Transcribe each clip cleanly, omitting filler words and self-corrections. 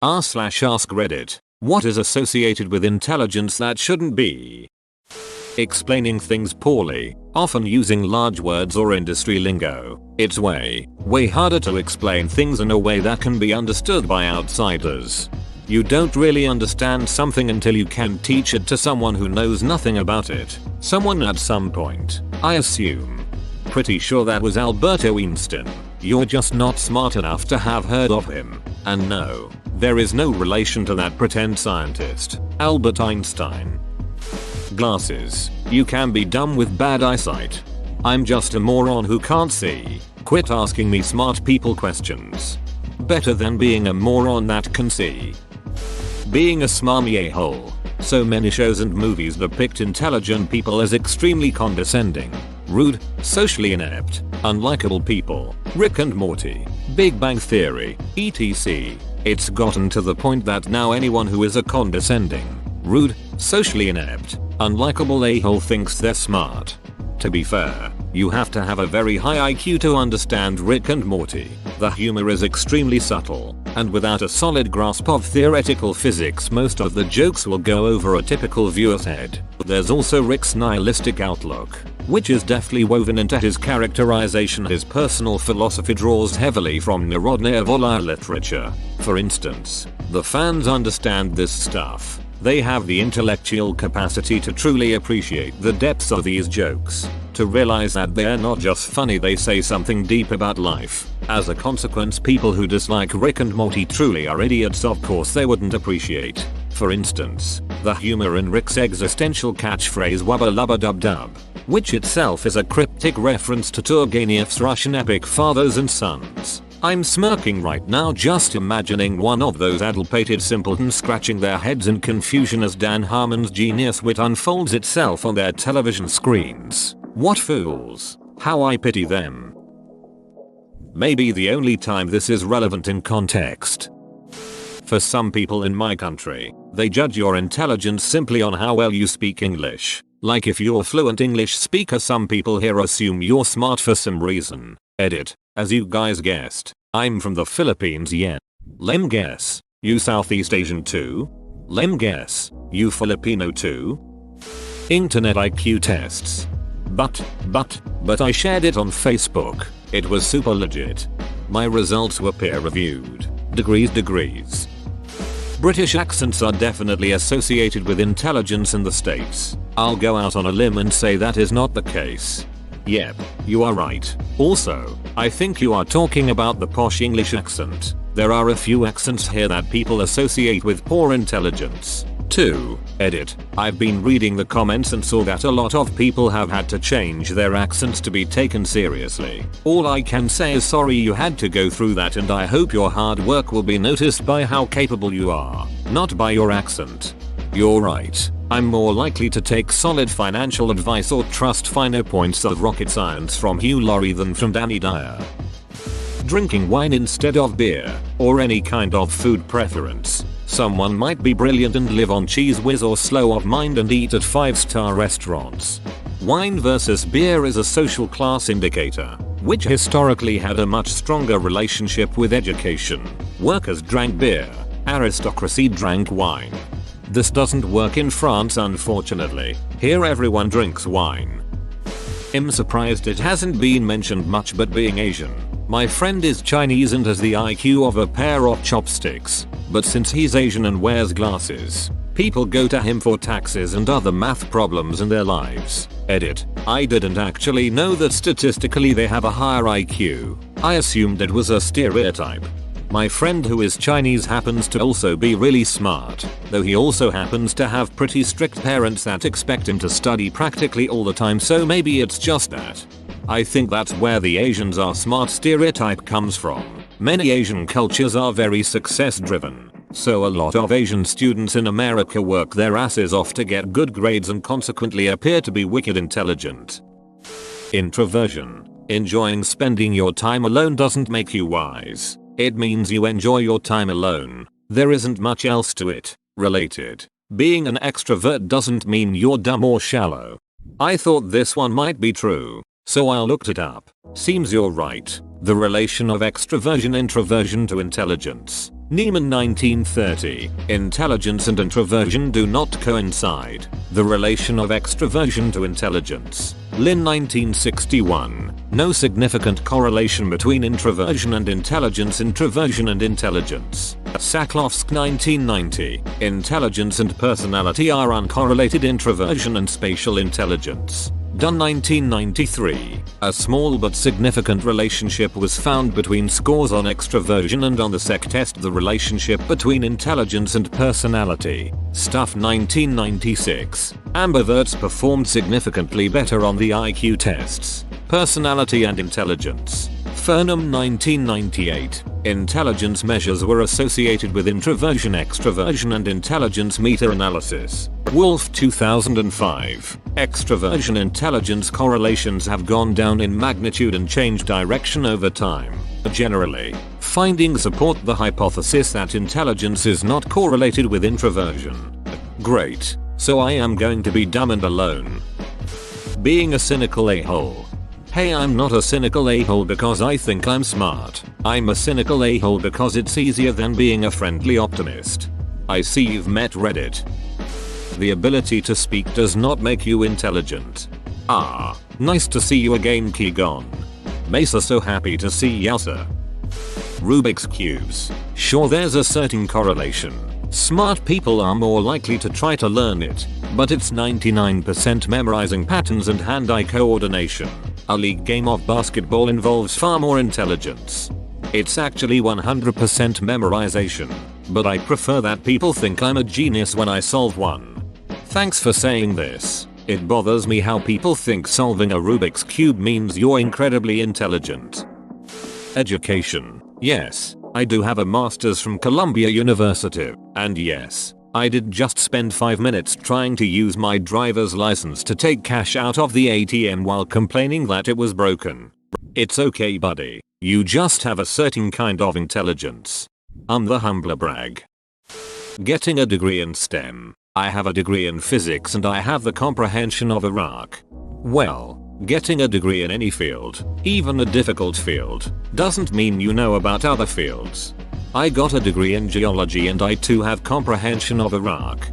r/ask Reddit. What is associated with intelligence that shouldn't be? Explaining things poorly, often using large words or industry lingo. It's way harder to explain things in a way that can be understood by outsiders. You don't really understand something until you can teach it to someone who knows nothing about it. Someone at some point, I assume. Pretty sure that was Alberto Einstein. You're just not smart enough to have heard of him. And no, there is no relation to that pretend scientist, Albert Einstein. Glasses. You can be dumb with bad eyesight. I'm just a moron who can't see. Quit asking me smart people questions. Better than being a moron that can see. Being a smarmy a-hole. So many shows and movies depict intelligent people as extremely condescending, rude, socially inept, unlikable people. Rick and Morty, Big Bang Theory, etc. It's gotten to the point that now anyone who is a condescending, rude, socially inept, unlikable a-hole thinks they're smart. To be fair, you have to have a very high IQ to understand Rick and Morty. The humor is extremely subtle, and without a solid grasp of theoretical physics most of the jokes will go over a typical viewer's head. There's also Rick's nihilistic outlook, which is deftly woven into his characterization. His personal philosophy draws heavily from Narodная Voля literature. For instance, the fans understand this stuff. They have the intellectual capacity to truly appreciate the depths of these jokes, to realize that they're not just funny, they say something deep about life. As a consequence, people who dislike Rick and Morty truly are idiots. Of course they wouldn't appreciate, for instance, the humor in Rick's existential catchphrase wubba lubba dub dub, which itself is a cryptic reference to Turgenev's Russian epic Fathers and Sons. I'm smirking right now just imagining one of those addle-pated simpletons scratching their heads in confusion as Dan Harmon's genius wit unfolds itself on their television screens. What fools. How I pity them. Maybe the only time this is relevant in context. For some people in my country, they judge your intelligence simply on how well you speak English. Like if you're a fluent English speaker, some people here assume you're smart for some reason. Edit. As you guys guessed, I'm from the Philippines. Yeah. Lem guess. You Southeast Asian too? Lem guess. You Filipino too? Internet IQ tests. But I shared it on Facebook. It was super legit. My results were peer reviewed. Degrees. British accents are definitely associated with intelligence in the States. I'll go out on a limb and say that is not the case. Yep, you are right. Also, I think you are talking about the posh English accent. There are a few accents here that people associate with poor intelligence. 2. Edit. I've been reading the comments and saw that a lot of people have had to change their accents to be taken seriously. All I can say is sorry you had to go through that, and I hope your hard work will be noticed by how capable you are, not by your accent. You're right. I'm more likely to take solid financial advice or trust finer points of rocket science from Hugh Laurie than from Danny Dyer. Drinking wine instead of beer, or any kind of food preference. Someone might be brilliant and live on Cheese Whiz, or slow of mind and eat at 5-star restaurants. Wine versus beer is a social class indicator, which historically had a much stronger relationship with education. Workers drank beer, aristocracy drank wine. This doesn't work in France, unfortunately. Here everyone drinks wine. I'm surprised it hasn't been mentioned much, but being Asian, my friend is Chinese and has the IQ of a pair of chopsticks. But since he's Asian and wears glasses, people go to him for taxes and other math problems in their lives. Edit. I didn't actually know that statistically they have a higher IQ. I assumed it was a stereotype. My friend who is Chinese happens to also be really smart, though he also happens to have pretty strict parents that expect him to study practically all the time, so maybe it's just that. I think that's where the Asians are smart stereotype comes from. Many Asian cultures are very success driven, so a lot of Asian students in America work their asses off to get good grades and consequently appear to be wicked intelligent. Introversion. Enjoying spending your time alone doesn't make you wise. It means you enjoy your time alone. There isn't much else to it. Related. Being an extrovert doesn't mean you're dumb or shallow. I thought this one might be true, so I looked it up. Seems you're right. The relation of extroversion introversion to intelligence. Neiman 1930, intelligence and introversion do not coincide. The relation of extroversion to intelligence. Lin 1961, no significant correlation between introversion and intelligence. Introversion and intelligence. Saklovsk 1990, intelligence and personality are uncorrelated. Introversion and spatial intelligence. Dunn 1993, a small but significant relationship was found between scores on extroversion and on the SEC test the relationship between intelligence and personality. Stuff 1996, ambiverts performed significantly better on the IQ tests, personality and intelligence. Furnham 1998, intelligence measures were associated with introversion, extroversion and intelligence meta-analysis. Wolf 2005, extroversion intelligence correlations have gone down in magnitude and changed direction over time. Generally, findings support the hypothesis that intelligence is not correlated with introversion. Great, so I am going to be dumb and alone. Being a cynical a-hole. Hey, I'm not a cynical a-hole because I think I'm smart. I'm a cynical a-hole because it's easier than being a friendly optimist. I see you've met Reddit. The ability to speak does not make you intelligent. Ah, nice to see you again, Keegan. Mesa, so happy to see Yasa. Rubik's Cubes. Sure, there's a certain correlation. Smart people are more likely to try to learn it, but it's 99% memorizing patterns and hand-eye coordination. A league game of basketball involves far more intelligence. It's actually 100% memorization, but I prefer that people think I'm a genius when I solve one. Thanks for saying this. It bothers me how people think solving a Rubik's Cube means you're incredibly intelligent. Education. Yes, I do have a master's from Columbia University, and yes, I did just spend 5 minutes trying to use my driver's license to take cash out of the ATM while complaining that it was broken. It's okay, buddy. You just have a certain kind of intelligence. I'm the humbler brag. Getting a degree in STEM. I have a degree in physics and I have the comprehension of Iraq. Well, getting a degree in any field, even a difficult field, doesn't mean you know about other fields. I got a degree in geology and I too have comprehension of Iraq.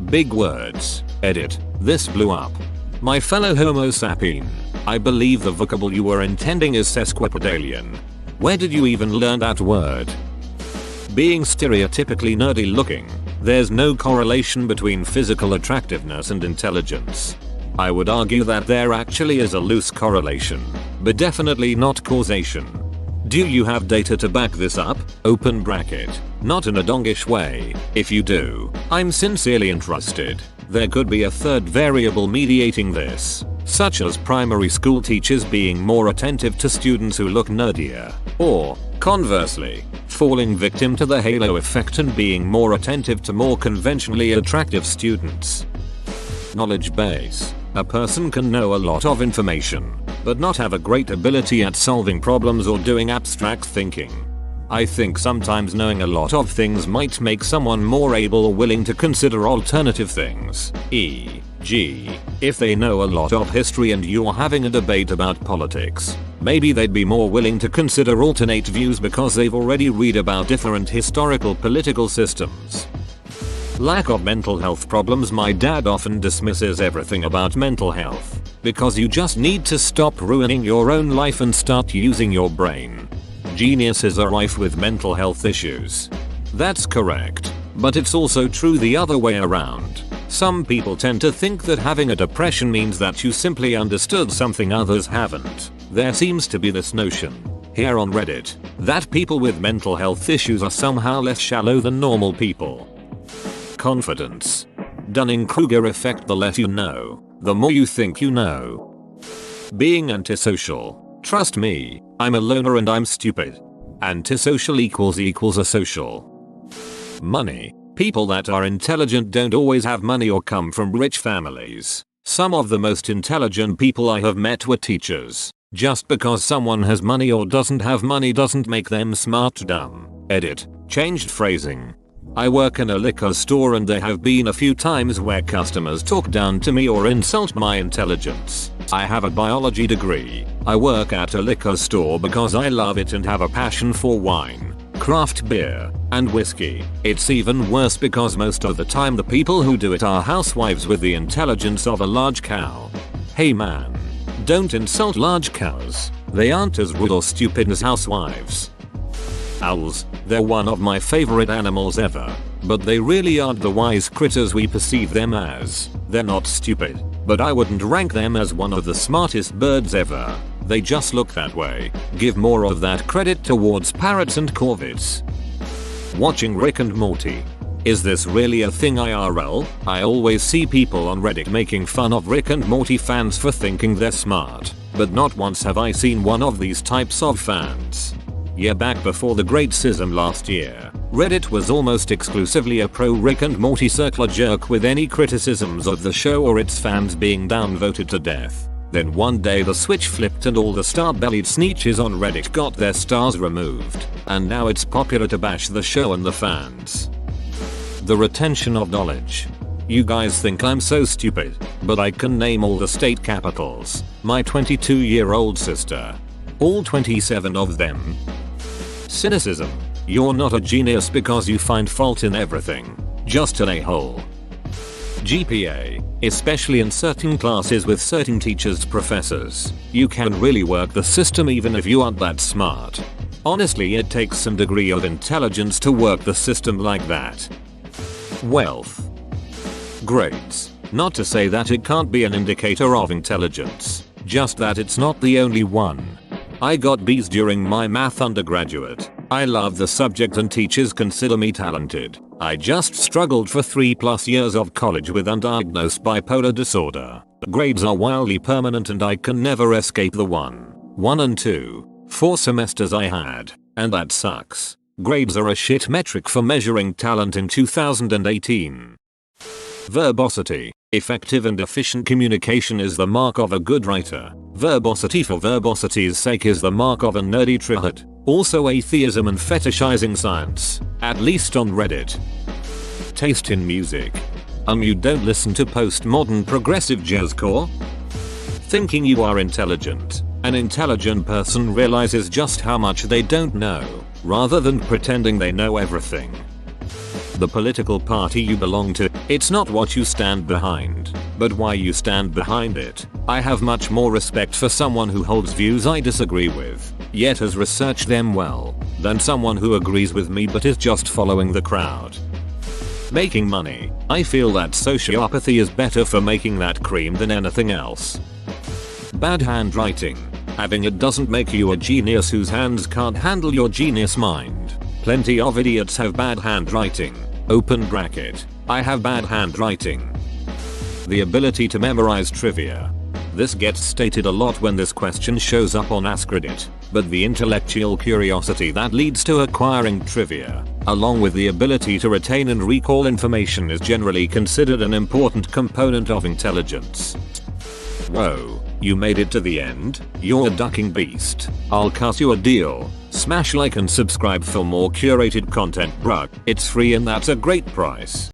Big words. Edit. This blew up. My fellow Homo sapien. I believe the vocable you were intending is sesquipedalian. Where did you even learn that word? Being stereotypically nerdy looking, there's no correlation between physical attractiveness and intelligence. I would argue that there actually is a loose correlation, but definitely not causation. Do you have data to back this up? Open bracket. Not in a dongish way. If you do, I'm sincerely interested. There could be a third variable mediating this, such as primary school teachers being more attentive to students who look nerdier, or, conversely, falling victim to the halo effect and being more attentive to more conventionally attractive students. Knowledge base. A person can know a lot of information, but not have a great ability at solving problems or doing abstract thinking. I think sometimes knowing a lot of things might make someone more able or willing to consider alternative things, e.g., if they know a lot of history and you're having a debate about politics, maybe they'd be more willing to consider alternate views because they've already read about different historical political systems. Lack of mental health problems. My dad often dismisses everything about mental health because you just need to stop ruining your own life and start using your brain. Geniuses are rife with mental health issues. That's correct, but it's also true the other way around. Some people tend to think that having a depression means that you simply understood something others haven't. There seems to be this notion here on Reddit that people with mental health issues are somehow less shallow than normal people. Confidence. Dunning-Kruger effect. The less you know, the more you think you know. Being antisocial. Trust me, I'm a loner and I'm stupid. Antisocial equals asocial. Money. People that are intelligent don't always have money or come from rich families. Some of the most intelligent people I have met were teachers. Just because someone has money or doesn't have money doesn't make them smart dumb. Edit. Changed phrasing. I work in a liquor store and there have been a few times where customers talk down to me or insult my intelligence. I have a biology degree. I work at a liquor store because I love it and have a passion for wine. craft beer, and whiskey. It's even worse because most of the time the people who do it are housewives with the intelligence of a large cow. Hey man, don't insult large cows. They aren't as rude or stupid as housewives. Owls, they're one of my favorite animals ever, but they really aren't the wise critters we perceive them as. They're not stupid, but I wouldn't rank them as one of the smartest birds ever. They just look that way. Give more of that credit towards parrots and corvids. Watching Rick and Morty. Is this really a thing IRL? I always see people on Reddit making fun of Rick and Morty fans for thinking they're smart, but not once have I seen one of these types of fans. Yeah, back before the Great Schism last year, Reddit was almost exclusively a pro Rick and Morty circle jerk, with any criticisms of the show or its fans being downvoted to death. Then one day the switch flipped and all the star-bellied sneetches on Reddit got their stars removed, and now it's popular to bash the show and the fans. The retention of knowledge. You guys think I'm so stupid, but I can name all the state capitals. My 22-year-old sister. All 27 of them. Cynicism. You're not a genius because you find fault in everything. Just an a-hole. GPA. Especially in certain classes with certain teachers, professors. You can really work the system even if you aren't that smart. Honestly, it takes some degree of intelligence to work the system like that. Wealth. Grades. Not to say that it can't be an indicator of intelligence, just that it's not the only one. I got B's during my math undergraduate. I love the subject and teachers consider me talented. I just struggled for 3+ years of college with undiagnosed bipolar disorder. Grades are wildly permanent and I can never escape the 1 and 2, 4 semesters I had, and that sucks. Grades are a shit metric for measuring talent in 2018. Verbosity. Effective and efficient communication is the mark of a good writer. Verbosity for verbosity's sake is the mark of a nerdy trihard. Also atheism and fetishizing science, at least on Reddit. Taste in music. You don't listen to postmodern progressive jazzcore? Thinking you are intelligent. An intelligent person realizes just how much they don't know, rather than pretending they know everything. The political party you belong to, it's not what you stand behind, but why you stand behind it. I have much more respect for someone who holds views I disagree with, yet has researched them well, than someone who agrees with me but is just following the crowd. Making money. I feel that sociopathy is better for making that cream than anything else. Bad handwriting. Having it doesn't make you a genius whose hands can't handle your genius mind. Plenty of idiots have bad handwriting. Open bracket. I have bad handwriting. The ability to memorize trivia. This gets stated a lot when this question shows up on AskReddit, but the intellectual curiosity that leads to acquiring trivia, along with the ability to retain and recall information, is generally considered an important component of intelligence. Whoa, you made it to the end? You're a ducking beast. I'll cut you a deal. Smash like and subscribe for more curated content, bruh. It's free and that's a great price.